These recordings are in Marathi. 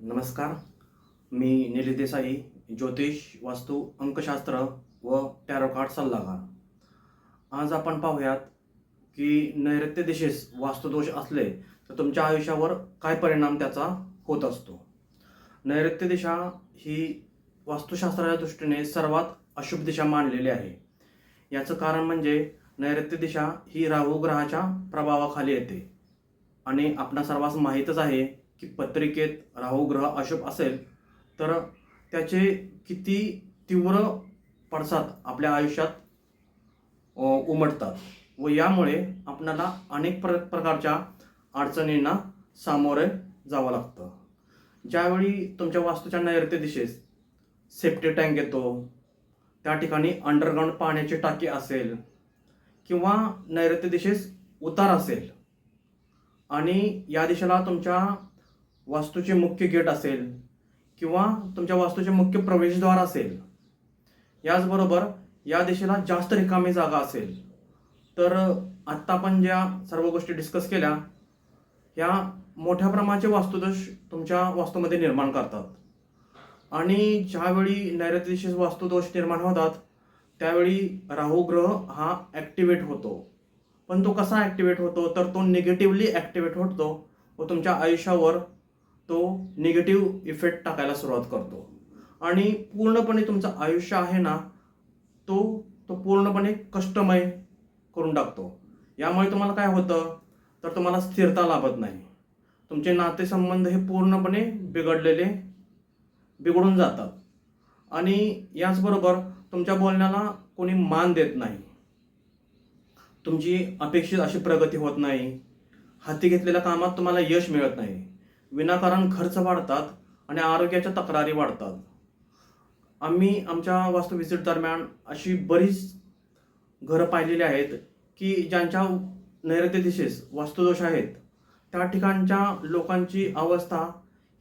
नमस्कार. मी निलेश देसाई, ज्योतिष, वास्तू, अंकशास्त्र व टॅरो कार्ड सल्लागार. आज आपण पाहूयात की नैऋत्य दिशेस वास्तुदोष असले तर तुमच्या आयुष्यावर काय परिणाम त्याचा होत असतो. नैऋत्य दिशा ही वास्तुशास्त्राच्या दृष्टीने सर्वात अशुभ दिशा मानलेली आहे. याचं कारण म्हणजे नैऋत्य दिशा ही राहू ग्रहाच्या प्रभावाखाली येते आणि आपणा सर्वांस माहीतच आहे की पत्रिकेत राहू ग्रह अशुभ असेल तर त्याचे किती तीव्र पडसाद आपल्या आयुष्यात उमटतात व यामुळे आपल्याला अनेक प्रकारच्या अडचणींना सामोरे जावं लागतं. ज्यावेळी तुमच्या वास्तूच्या नैऋत्य दिशेस सेप्टी टँक येतो, त्या ठिकाणी अंडरग्राऊंड पाण्याची टाकी असेल किंवा नैऋत्य दिशेस उतार असेल आणि या दिशेला तुमच्या वास्तूचे मुख्य गेट असेल किंवा तुमच्या वास्तूचे मुख्य प्रवेशद्वार असेल, याचबरोबर या दिशेला जास्त रिकामी जागा असेल, तर आत्ता आपण ज्या सर्व गोष्टी डिस्कस केल्या ह्या मोठ्या प्रमाणाचे वास्तुदोष तुमच्या वास्तूमध्ये निर्माण करतात. आणि ज्यावेळी नैऋत्य दिशेस वास्तुदोष निर्माण होतात त्यावेळी राहू ग्रह हा ॲक्टिवेट होतो. पण तो कसा ॲक्टिवेट होतो तर तो निगेटिव्हली ॲक्टिवेट होतो व तुमच्या आयुष्यावर तो निगेटिव्ह इफेक्ट टाकायला सुरुवात करतो आणि पूर्णपणे तुमचं आयुष्य आहे ना तो पूर्णपणे कष्टमय करून टाकतो. यामुळे तुम्हाला काय होतं तर तुम्हाला स्थिरता लाभत नाही. तुमचे नातेसंबंध हे पूर्णपणे बिघडून जातात आणि याचबरोबर तुमच्या बोलण्याला कोणी मान देत नाही. तुमची अपेक्षित अशी प्रगती होत नाही. हाती घेतलेल्या कामात तुम्हाला यश मिळत नाही. विनाकारण खर्च वाढतात आणि आरोग्याच्या तक्रारी वाढतात. आम्ही आमच्या वास्तू व्हिजिट दरम्यान अशी बरीच घरं पाहिलेली आहेत की ज्यांच्या नैऋत्य दिशेस वास्तुदोष आहेत त्या ठिकाणच्या लोकांची अवस्था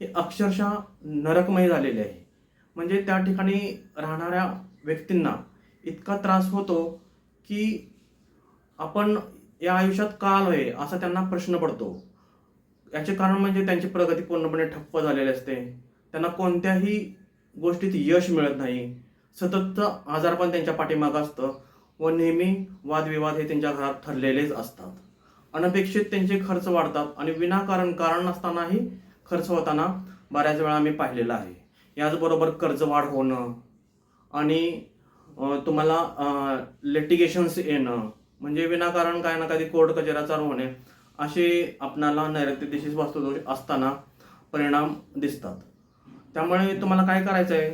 ही अक्षरशः नरकमय झालेली आहे. म्हणजे त्या ठिकाणी राहणाऱ्या व्यक्तींना इतका त्रास होतो की आपण या आयुष्यात का आलोय असा त्यांना प्रश्न पडतो. याचे कारण म्हणजे त्यांची प्रगती पूर्णपणे ठप्प झालेली असते. त्यांना कोणत्याही गोष्टीत यश मिळत नाही. सततचं आजारपण त्यांच्या पाठीमागं असतं व नेहमी वादविवाद हे त्यांच्या घरात ठरलेलेच असतात. अनपेक्षित त्यांचे खर्च वाढतात आणि कारण नसतानाही खर्च होताना बऱ्याच वेळा आम्ही पाहिलेलं आहे. याचबरोबर कर्जवाढ होणं आणि तुम्हाला लिटिगेशन्स येणं म्हणजे विनाकारण काय ना कधी कोर्ट कचेऱ्या चालू होणे असे आपणाला नैऋत्य दिशेस वास्तुदोष असताना परिणाम दिसतात. त्यामुळे तुम्हाला काय करायचं आहे,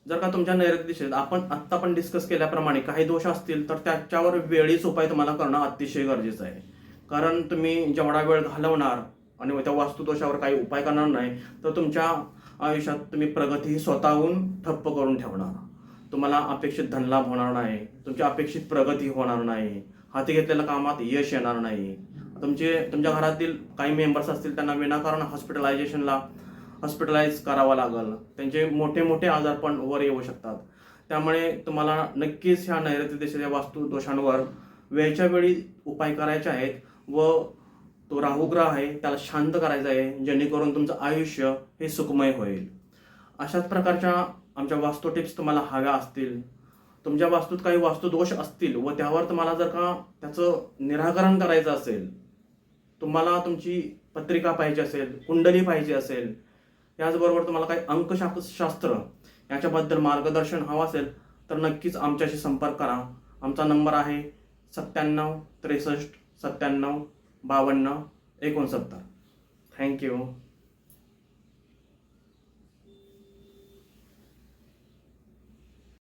जर का तुमच्या नैऋत्य दिशेत आत्ता आपण डिस्कस केल्याप्रमाणे काही दोष असतील तर त्याच्यावर वेळीच उपाय तुम्हाला करणं अतिशय गरजेचं आहे. कारण तुम्ही जेवढा वेळ घालवणार आणि त्या वास्तुदोषावर काही उपाय करणार नाही तर तुमच्या आयुष्यात तुम्ही प्रगती स्वतःहून ठप्प करून ठेवणार. तुम्हाला अपेक्षित धनलाभ होणार नाही, तुमची अपेक्षित प्रगती होणार नाही, हाती घेतलेल्या कामात यश येणार नाही. तुमच्या घरातील काही मेंबर्स असतील त्यांना विनाकारण हॉस्पिटलाइज करावं लागल. त्यांचे मोठे मोठे आजारपण वर येऊ शकतात. त्यामुळे तुम्हाला नक्कीच ह्या नैऋत्य दिशेच्या वास्तु दोषांवर वेळच्या वेळी उपाय करायचे आहेत व तो राहुग्रह आहे त्याला शांत करायचा आहे जेणेकरून तुमचं आयुष्य हे सुखमय होईल. अशाच प्रकारच्या आमच्या वास्तू टिप्स तुम्हाला हव्या असतील, तुमच्या वास्तूत काही वास्तुदोष असतील व त्यावर तुम्हाला जर का त्याचं निराकरण करायचं असेल, तुम्हाला तुमची पत्रिका पाहिजे असेल, कुंडली पाहिजे असेल, याचबरोबर तुम्हाला काही अंकशास्त्र याच्याबद्दल मार्गदर्शन हवं असेल तर नक्कीच आमच्याशी संपर्क करा. आमचा नंबर आहे 97 63 97 52 69. थँक्यू.